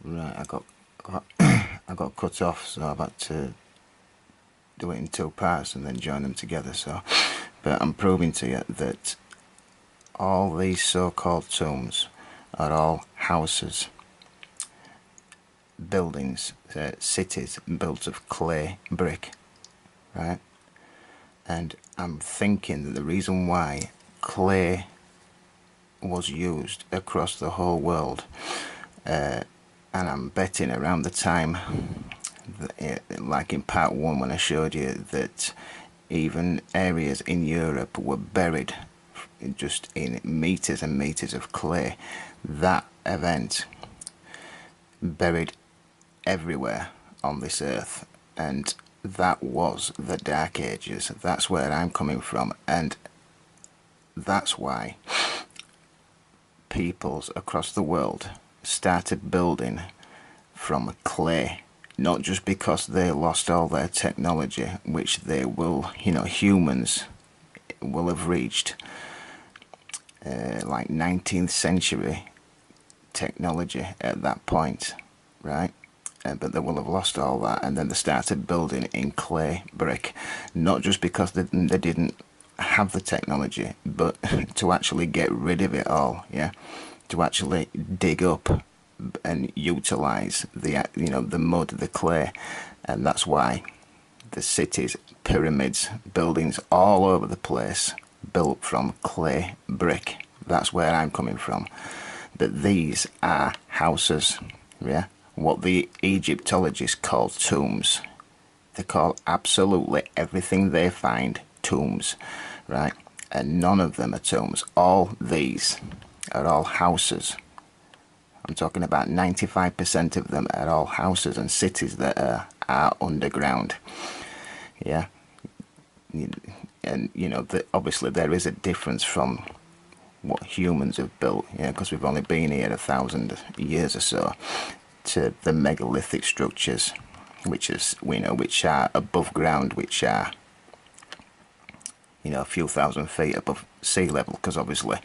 Right, I got cut off, so I've had to do it in two parts and then join them together. So, but I'm proving to you that all these so-called tombs are all houses, buildings, cities built of clay brick, right? And I'm thinking that the reason why clay was used across the whole world, and I'm betting around the time, like in part one when I showed you that even areas in Europe were buried just in meters and meters of clay, that event buried everywhere on this earth, and that was the Dark Ages. That's where I'm coming from, and that's why peoples across the world started building from clay, not just because they lost all their technology, which they will, humans will have reached like 19th century technology at that point, right? But they will have lost all that, and then they started building in clay brick, not just because they didn't have the technology, but to actually get rid of it all, yeah, to actually dig up and utilize the mud, the clay, and that's why the cities, pyramids, buildings all over the place built from clay brick. That's where I'm coming from. But these are houses, yeah, what the Egyptologists call tombs. They call absolutely everything they find tombs, right? And none of them are tombs. All these are all houses. I'm talking about 95% of them are all houses and cities that are underground. Yeah. And, obviously there is a difference from what humans have built, because we've only been here 1,000 years or so, to the megalithic structures, which are above ground, which are, a few thousand feet above sea level, because obviously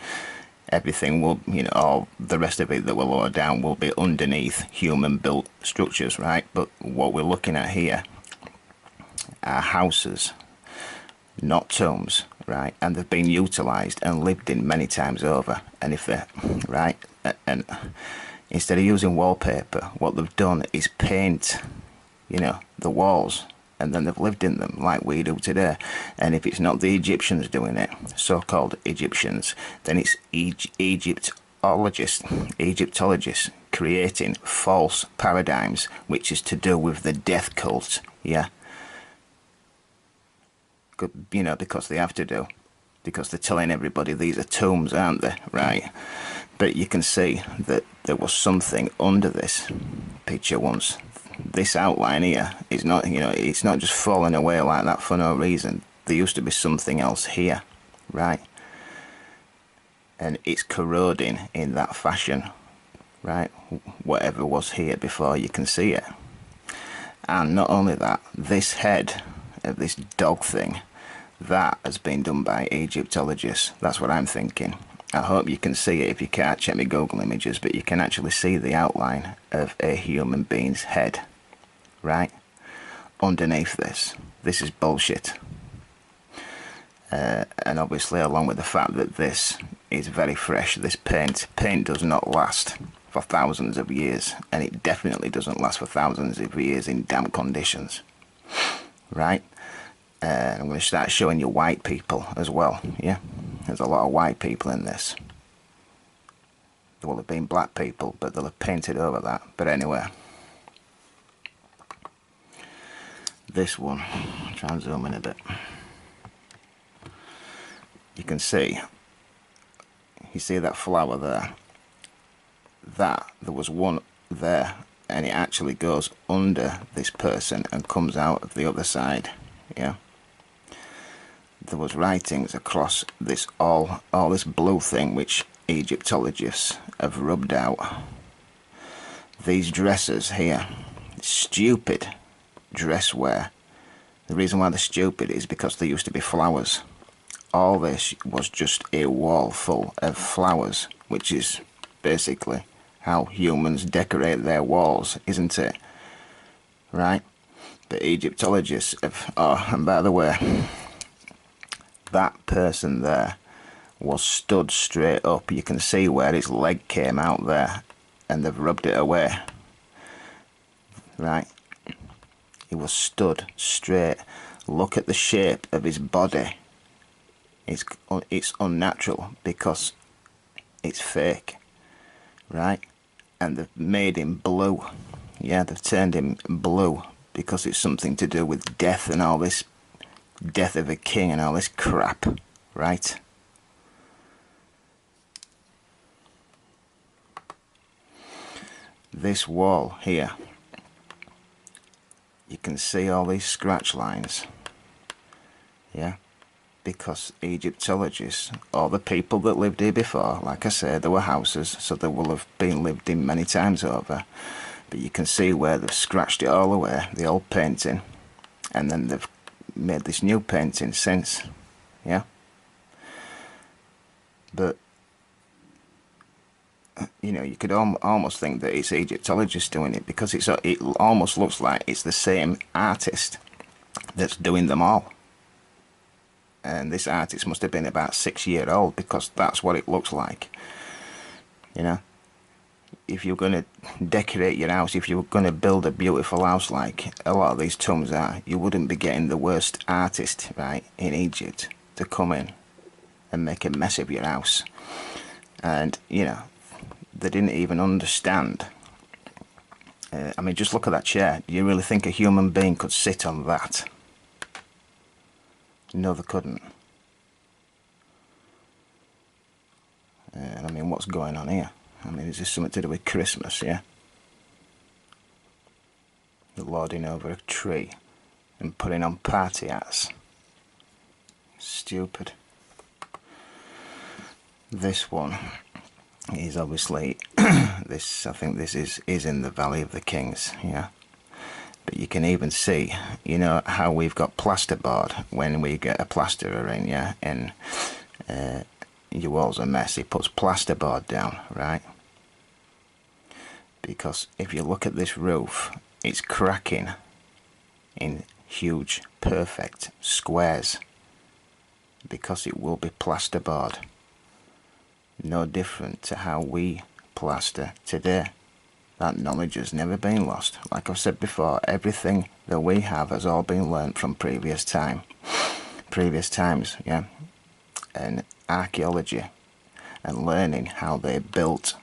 everything will, all the rest of it that will lower down will be underneath human built structures, right? But what we're looking at here are houses, not tombs, right? And they've been utilised and lived in many times over. And if they're right, and instead of using wallpaper, what they've done is paint, the walls, and then they've lived in them like we do today. And if it's not the Egyptians doing it, so-called Egyptians, then it's Egyptologists creating false paradigms, which is to do with the death cult, yeah. Because they have to do, because they're telling everybody these are tombs, aren't they, right? But you can see that there was something under this picture once. This outline here is not, it's not just falling away like that for no reason. There used to be something else here, right? And it's corroding in that fashion, right? Whatever was here before, you can see it. And not only that, this head of this dog thing, that has been done by Egyptologists. That's what I'm thinking. I hope you can see it. If you can't, check my Google images, but you can actually see the outline of a human being's head, right? Underneath this. This is bullshit. And obviously, along with the fact that this is very fresh, this paint does not last for thousands of years, and it definitely doesn't last for thousands of years in damp conditions, right? I'm going to start showing you white people as well, yeah? There's a lot of white people in this. There will have been black people, but they'll have painted over that. But anyway, this one, I'll try and zoom in a bit. You can see that flower there? There was one there, and it actually goes under this person and comes out of the other side, yeah? There was writings across this all this blue thing which Egyptologists have rubbed out. These dresses here, stupid dress wear. The reason why they're stupid is because there used to be flowers. All this was just a wall full of flowers, which is basically how humans decorate their walls, isn't it? Right? But Egyptologists have... Oh, and by the way, that person there was stood straight up. You can see where his leg came out there, and they've rubbed it away. Right? He was stood straight. Look at the shape of his body. It's unnatural because it's fake, right? And they've made him blue. Yeah, they've turned him blue because it's something to do with death and all this, death of a king and all this crap, right? This wall here, you can see all these scratch lines, yeah, because Egyptologists, or the people that lived here before, like I said, there were houses, so they will have been lived in many times over, but you can see where they've scratched it all away, the old painting, and then they've made this new painting since, yeah. But you know, you could almost think that it's Egyptologists doing it, because it almost looks like it's the same artist that's doing them all. And this artist must have been about 6 years old, because that's what it looks like. You know, if you're going to decorate your house, if you're going to build a beautiful house like a lot of these tombs are, you wouldn't be getting the worst artist, right, in Egypt to come in and make a mess of your house. And, you know, they didn't even understand. I mean, just look at that chair. Do you really think a human being could sit on that? No, they couldn't. And I mean, what's going on here? I mean, is this something to do with Christmas, yeah? They're lording over a tree and putting on party hats. Stupid. This one is obviously this, I think this is in the Valley of the Kings, yeah. But you can even see, you know, how we've got plasterboard when we get a plasterer in, yeah, and your walls are messy, puts plasterboard down, right? Because if you look at this roof, it's cracking in huge, perfect squares, because it will be plasterboard. No different to how we plaster today. That knowledge has never been lost. Like I've said before, everything that we have has all been learnt from previous times, yeah. And archaeology and learning how they built,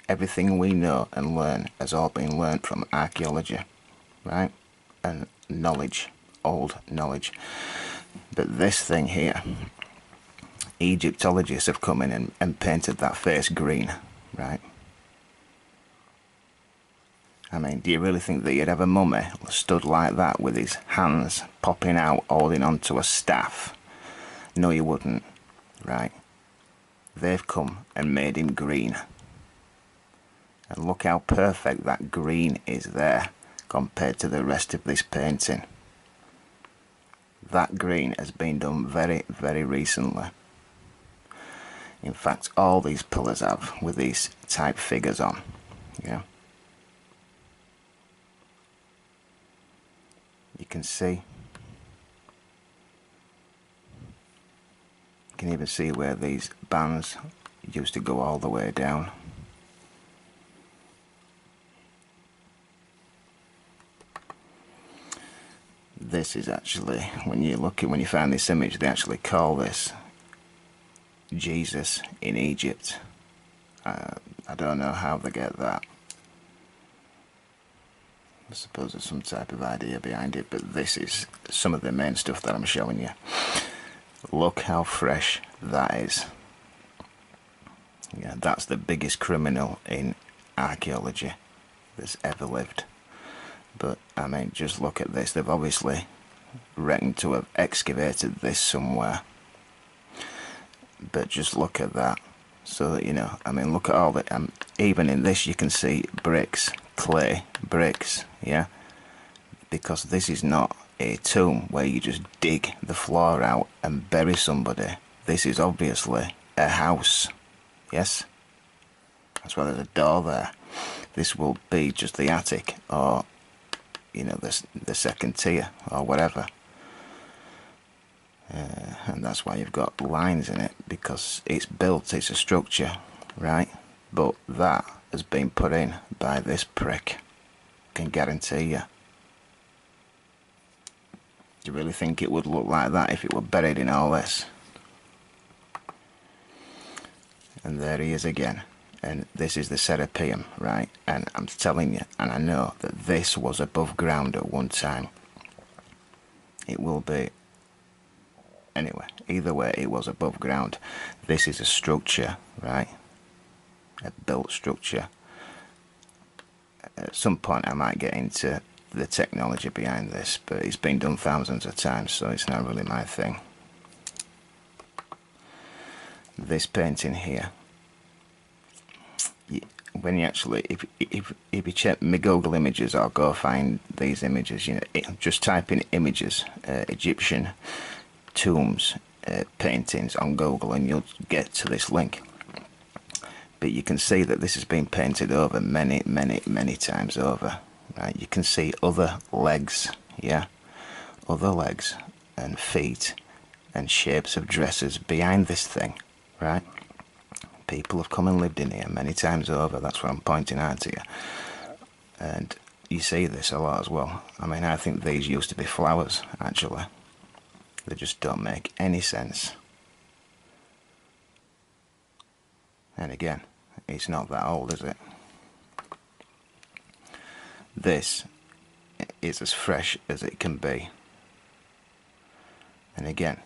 everything we know and learn has all been learnt from archaeology, right? And knowledge, old knowledge. But this thing here, Egyptologists have come in and painted that face green, right? I mean, do you really think that you'd have a mummy stood like that with his hands popping out, holding onto a staff? No, you wouldn't, right? They've come and made him green. And look how perfect that green is there compared to the rest of this painting. That green has been done very, very recently. In fact, all these pillars have, with these type figures on, yeah. You can see. You can even see where these bands used to go all the way down. This is actually, when you find this image, they actually call this Jesus in Egypt. I don't know how they get that. I suppose there's some type of idea behind it, but this is some of the main stuff that I'm showing you. Look how fresh that is. Yeah, that's the biggest criminal in archaeology that's ever lived. But I mean, just look at this. They've obviously reckoned to have excavated this somewhere. But just look at that. So that, you know, I mean, look at all the, even in this you can see bricks, clay, bricks, yeah? Because this is not a tomb where you just dig the floor out and bury somebody. This is obviously a house, yes? That's why there's a door there. This will be just the attic, or you know, the second tier or whatever. And that's why you've got lines in it, because it's built, it's a structure, right? But that has been put in by this prick, can guarantee you. Do you really think it would look like that if it were buried in all this? And there he is again. And this is the Serapeum, right? And I'm telling you, and I know that this was above ground at one time. It will be. Anyway, either way, it was above ground. This is a structure, right? A built structure. At some point I might get into the technology behind this, but it's been done thousands of times, so it's not really my thing. This painting here, when you actually, if you check my Google images or go find these images, you know, just type in images, Egyptian tombs paintings on Google, and you'll get to this link. But you can see that this has been painted over many times over, right? You can see other legs, yeah, other legs and feet and shapes of dresses behind this thing, right? People have come and lived in here many times over. That's what I'm pointing out to you. And you see this a lot as well. I mean, I think these used to be flowers, actually. They just don't make any sense. And again, it's not that old, is it? This is as fresh as it can be. And again,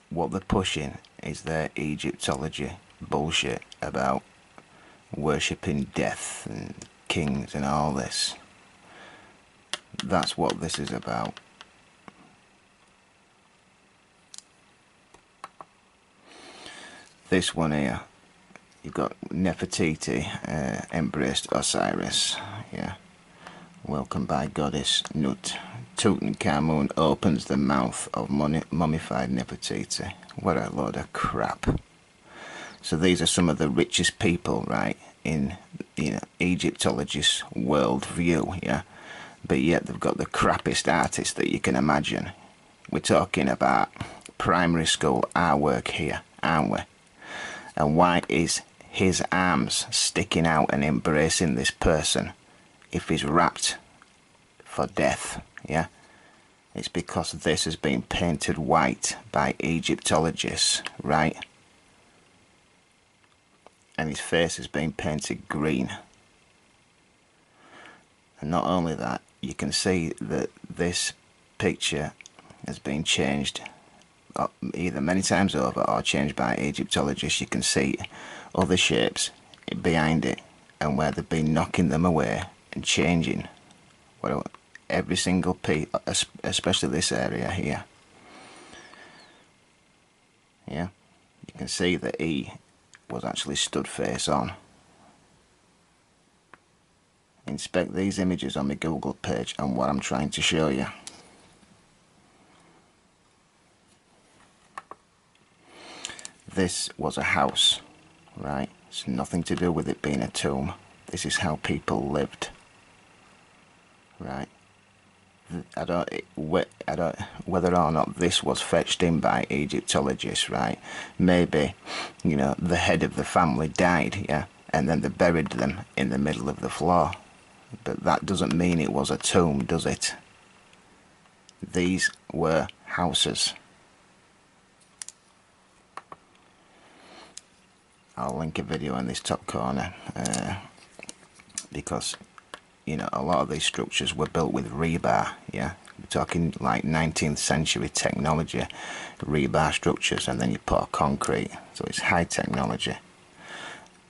what they're pushing is their Egyptology bullshit about worshipping death and kings and all this. That's what this is about. This one here, you've got Nefertiti embraced Osiris, yeah. Welcomed by goddess Nut. Tutankhamun opens the mouth of mummified Nefertiti. What a load of crap. So these are some of the richest people, right, in, you know, Egyptologist's world view, yeah. But yet they've got the crappiest artists that you can imagine. We're talking about primary school artwork here, aren't we? And why is his arms sticking out and embracing this person if he's wrapped for death, yeah? It's because this has been painted white by Egyptologists, right? And his face has been painted green. And not only that, you can see that this picture has been changed either many times over or changed by Egyptologists. You can see other shapes behind it and where they've been knocking them away and changing every single piece, especially this area here. Yeah, you can see that he was actually stood face on. Inspect these images on my Google page and what I'm trying to show you. This was a house, right? It's nothing to do with it being a tomb. This is how people lived, right? I don't whether or not this was fetched in by Egyptologists, right? Maybe, you know, the head of the family died, yeah, and then they buried them in the middle of the floor. But that doesn't mean it was a tomb, does it? These were houses. I'll link a video in this top corner because, you know, a lot of these structures were built with rebar, yeah. We're talking like 19th century technology, rebar structures, and then you put concrete, so it's high technology.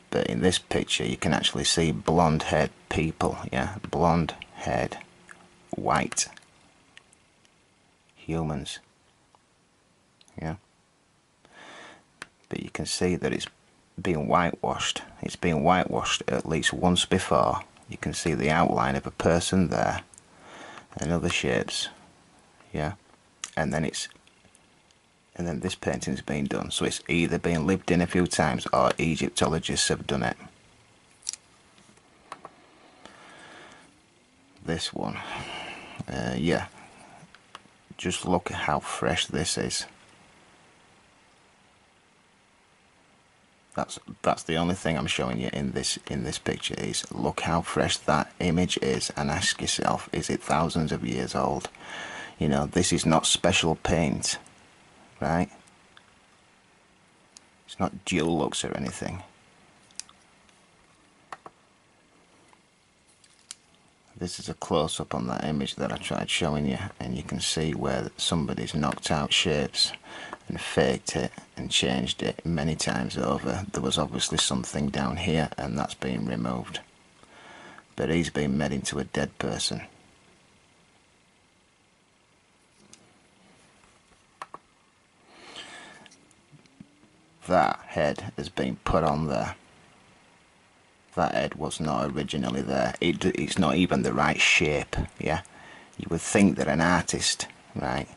But in this picture you can actually see blonde haired people, yeah, blonde haired, white humans, yeah. But you can see that it's being whitewashed. It's been whitewashed at least once before. You can see the outline of a person there and other shapes, yeah. And then this painting's been done, so it's either been lived in a few times or Egyptologists have done it. this one, yeah, just look at how fresh this is. That's the only thing I'm showing you in this picture, is look how fresh that image is, and ask yourself, is it thousands of years old? You know, this is not special paint, right? It's not Dulux or anything. This is a close-up on that image that I tried showing you, and you can see where somebody's knocked out shapes and faked it and changed it many times over. There was obviously something down here, and that's been removed. But he's been made into a dead person. That head has been put on there. That head was not originally there. It's not even the right shape, yeah? You would think that an artist, right,